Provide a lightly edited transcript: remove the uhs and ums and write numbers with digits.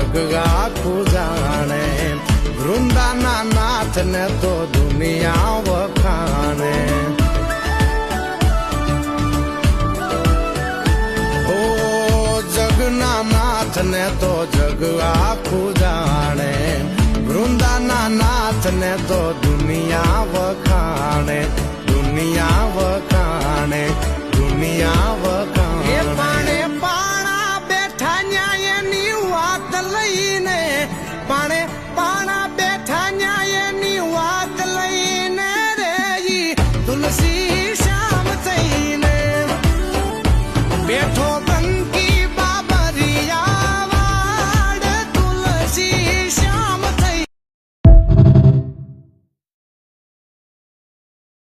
જગ આખું જાણે વૃંદાના નાથ ને તો દુનિયા વખાણે ઓ જગના નાથ ને તો જગ આખું જાણે વૃંદાના નાથ ને તો દુનિયા વખાણે દુનિયા વખાણે દુનિયા વખાણે પાણે પાણા બેઠા ન્યાયની વાત લઈને પાણે પાણા બેઠા ન્યાયની વાત લઈને રે તુલસી શ્યામ થઈને બેઠો